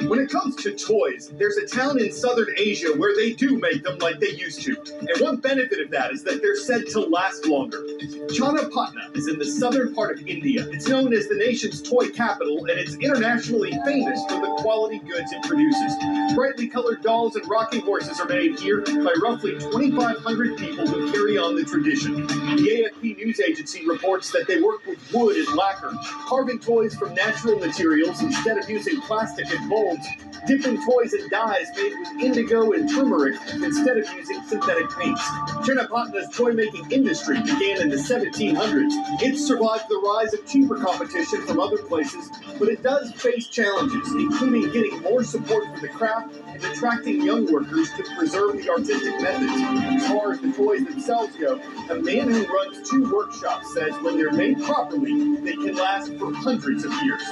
When it comes to toys, there's a town in southern Asia where they do make them like they used to. And one benefit of that is that they're said to last longer. Chanapatna is in the southern part of India. It's known as the nation's toy capital, and it's internationally famous for the quality goods it produces. Brightly colored dolls and rocking horses are made here by roughly 2,500 people who carry on the tradition. The AFP news agency reports that they work with wood and lacquer, carving toys from natural materials instead of using plastic and molds, dipping toys in dyes made with indigo and turmeric instead of using synthetic paints. Chanapatna's toy-making industry began in the 1700s. It survived the rise of cheaper competition from other places, but it does face challenges, including getting more support for the craft and attracting young workers to preserve the artistic methods. As far as the toys themselves go, a man who runs 2 workshops says when they're made properly, they can last for hundreds of years.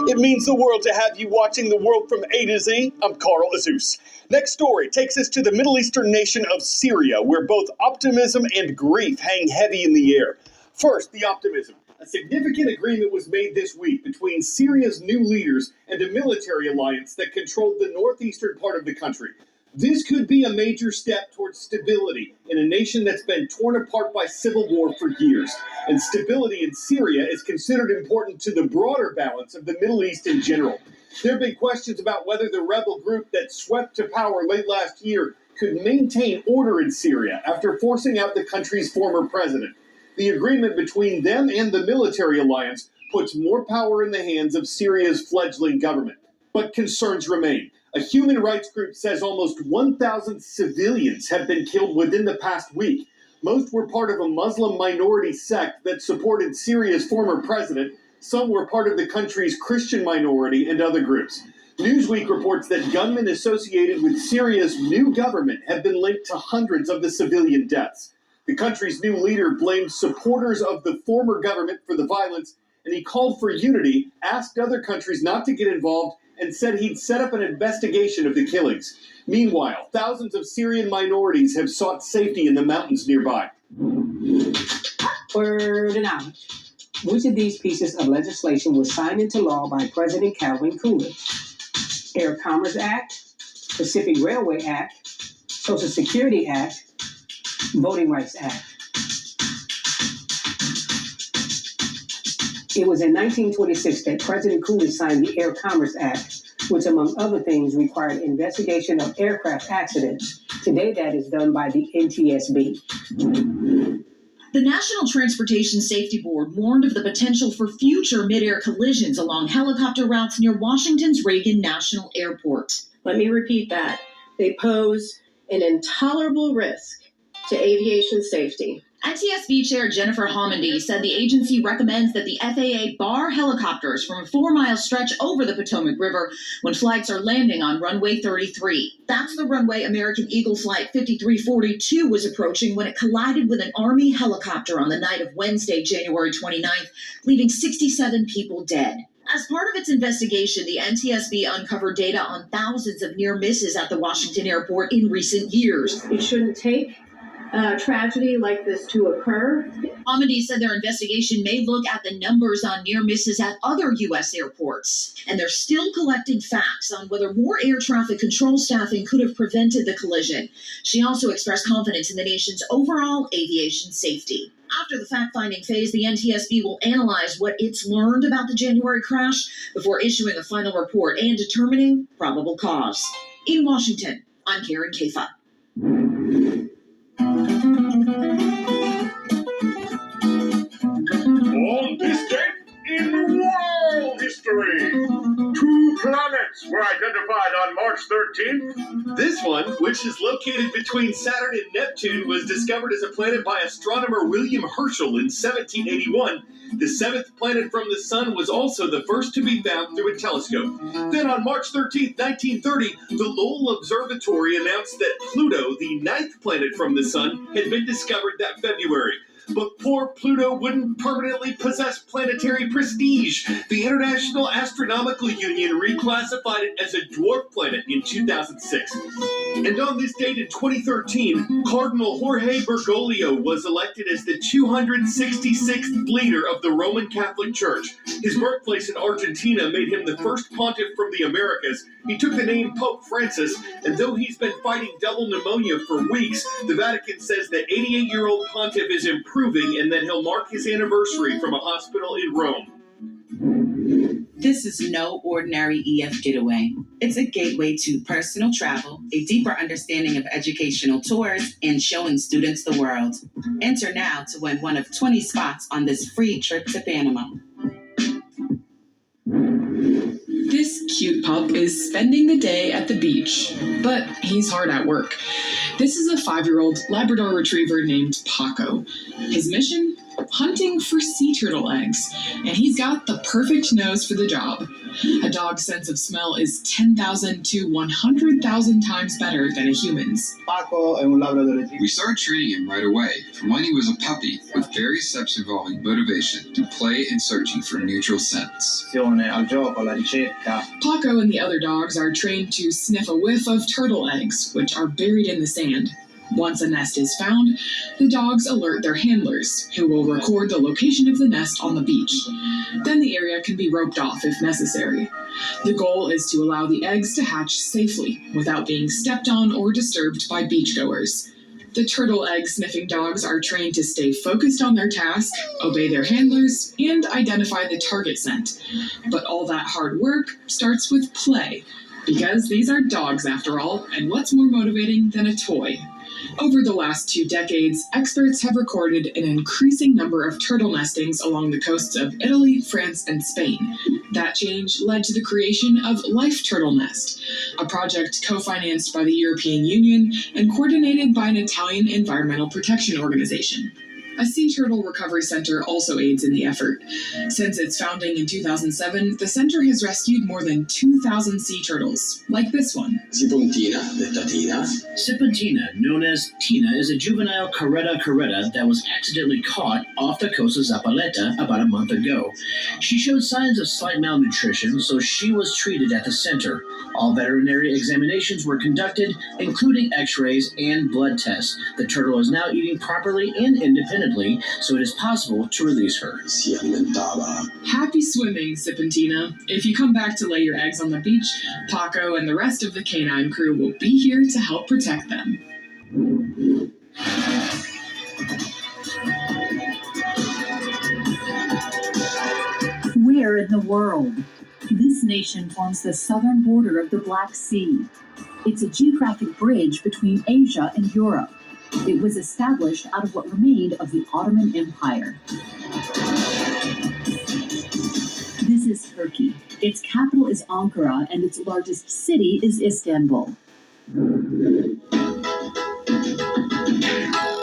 It means the world to have you watching The World from A to Z. I'm Carl Azuz. Next story takes us to the Middle Eastern nation of Syria, where both optimism and grief hang heavy in the air. First, the optimism. A significant agreement was made this week between Syria's new leaders and a military alliance that controlled the northeastern part of the country. This could be a major step towards stability in a nation that's been torn apart by civil war for years. And stability in Syria is considered important to the broader balance of the Middle East in general. There have been questions about whether the rebel group that swept to power late last year could maintain order in Syria after forcing out the country's former president. The agreement between them and the military alliance puts more power in the hands of Syria's fledgling government. But concerns remain. A human rights group says almost 1,000 civilians have been killed within the past week. Most were part of a Muslim minority sect that supported Syria's former president. Some were part of the country's Christian minority and other groups. Newsweek reports that gunmen associated with Syria's new government have been linked to hundreds of the civilian deaths. The country's new leader blamed supporters of the former government for the violence, and he called for unity, asked other countries not to get involved, and said he'd set up an investigation of the killings. Meanwhile, thousands of Syrian minorities have sought safety in the mountains nearby. Word of knowledge. Which of these pieces of legislation was signed into law by President Calvin Coolidge? Air Commerce Act, Pacific Railway Act, Social Security Act, Voting Rights Act. It was in 1926 that President Coolidge signed the Air Commerce Act, which, among other things, required investigation of aircraft accidents. Today, that is done by the NTSB. The National Transportation Safety Board warned of the potential for future mid-air collisions along helicopter routes near Washington's Reagan National Airport. Let me repeat that. They pose an intolerable risk to aviation safety. NTSB Chair Jennifer Homendy said the agency recommends that the FAA bar helicopters from a 4-mile stretch over the Potomac River when flights are landing on runway 33. That's the runway American Eagle Flight 5342 was approaching when it collided with an Army helicopter on the night of Wednesday, January 29th, leaving 67 people dead. As part of its investigation, the NTSB uncovered data on thousands of near misses at the Washington airport in recent years. It shouldn't take tragedy like this to occur. Homendy said their investigation may look at the numbers on near misses at other U.S. airports, and they're still collecting facts on whether more air traffic control staffing could have prevented the collision. She also expressed confidence in the nation's overall aviation safety. After the fact-finding phase, the NTSB will analyze what it's learned about the January crash before issuing a final report and determining probable cause. In Washington, I'm Karen Kafa. On this date in world history, 2 planets were identified on March 13th. This one, which is located between Saturn and Neptune, was discovered as a planet by astronomer William Herschel in 1781. The 7th planet from the Sun was also the first to be found through a telescope. Then on March 13, 1930, the Lowell Observatory announced that Pluto, the 9th planet from the Sun, had been discovered that February. But poor Pluto wouldn't permanently possess planetary prestige. The International Astronomical Union reclassified it as a dwarf planet in 2006. And on this date in 2013, Cardinal Jorge Bergoglio was elected as the 266th leader of the Roman Catholic Church. His birthplace in Argentina made him the first pontiff from the Americas. He took the name Pope Francis, and though he's been fighting double pneumonia for weeks, the Vatican says the 88-year-old pontiff is improving and that he'll mark his anniversary from a hospital in Rome. This is no ordinary EF getaway. It's a gateway to personal travel, a deeper understanding of educational tours, and showing students the world. Enter now to win one of 20 spots on this free trip to Panama. This cute pup is spending the day at the beach, but he's hard at work. This is a 5-year-old Labrador Retriever named Paco. His mission? Hunting for sea turtle eggs, and he's got the perfect nose for the job. A dog's sense of smell is 10,000 to 100,000 times better than a human's. Paco es un Labrador Retriever. We started training him right away, from when he was a puppy, with various steps involving motivation to play and searching for neutral scents. Al gioco, la ricerca. Paco and the other dogs are trained to sniff a whiff of turtle eggs, which are buried in the sand. Once a nest is found, the dogs alert their handlers, who will record the location of the nest on the beach. Then the area can be roped off if necessary. The goal is to allow the eggs to hatch safely, without being stepped on or disturbed by beachgoers. The turtle egg sniffing dogs are trained to stay focused on their task, obey their handlers, and identify the target scent. But all that hard work starts with play, because these are dogs after all, and what's more motivating than a toy? Over the last 2 decades, experts have recorded an increasing number of turtle nestings along the coasts of Italy, France, and Spain. That change led to the creation of Life Turtle Nest, a project co-financed by the European Union and coordinated by an Italian environmental protection organization. A sea turtle recovery center also aids in the effort. Since its founding in 2007, the center has rescued more than 2,000 sea turtles, like this one. Sipontina, detta Tina. Sipontina, known as Tina, is a juvenile caretta that was accidentally caught off the coast of Zapaleta about a month ago. She showed signs of slight malnutrition, so she was treated at the center. All veterinary examinations were conducted, including x-rays and blood tests. The turtle is now eating properly and independently, so it is possible to release her. Happy swimming, Sipontina. If you come back to lay your eggs on the beach, Paco and the rest of the canine crew will be here to help protect them. Where in the world? This nation forms the southern border of the Black Sea. It's a geographic bridge between Asia and Europe. It was established out of what remained of the Ottoman Empire. This is Turkey. Its capital is Ankara, and its largest city is Istanbul.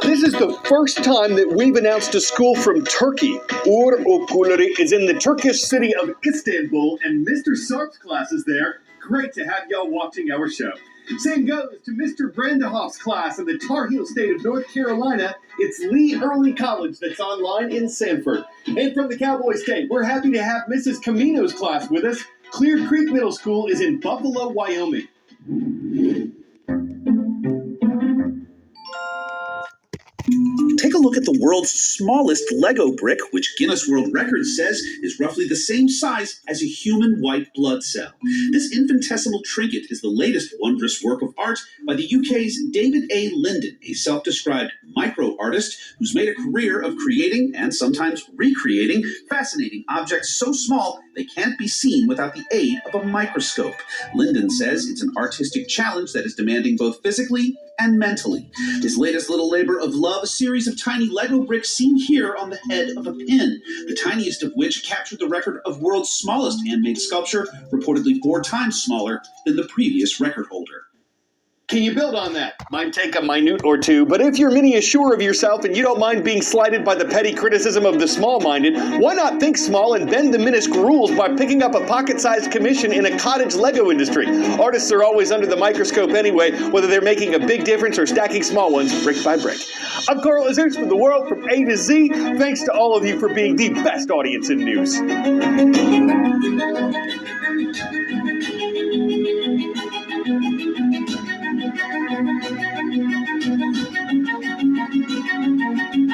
This is the first time that we've announced a school from Turkey. Uğur Okulları is in the Turkish city of Istanbul, and Mr. Sarp's class is there. Great to have y'all watching our show. Same goes to Mr. Brandehoff's class in the Tar Heel state of North Carolina. It's Lee Early College that's online in Sanford. And from the Cowboy State, we're happy to have Mrs. Camino's class with us. Clear Creek Middle School is in Buffalo, Wyoming. Take a look at the world's smallest Lego brick, which Guinness World Records says is roughly the same size as a human white blood cell. This infinitesimal trinket is the latest wondrous work of art by the UK's David A. Linden, a self-described micro-artist who's made a career of creating and sometimes recreating fascinating objects so small they can't be seen without the aid of a microscope. Linden says it's an artistic challenge that is demanding both physically and mentally. His latest little labor of love, a series of tiny Lego bricks seen here on the head of a pin, the tiniest of which captured the record of world's smallest handmade sculpture, reportedly 4 times smaller than the previous record holder. Can you build on that? Might take a minute or two, but if you're mini assured of yourself and you don't mind being slighted by the petty criticism of the small-minded, why not think small and bend the Minisk rules by picking up a pocket-sized commission in a cottage Lego industry? Artists are always under the microscope anyway, whether they're making a big difference or stacking small ones brick by brick. I'm Carl Azus with The World from A to Z. Thanks to all of you for being the best audience in news.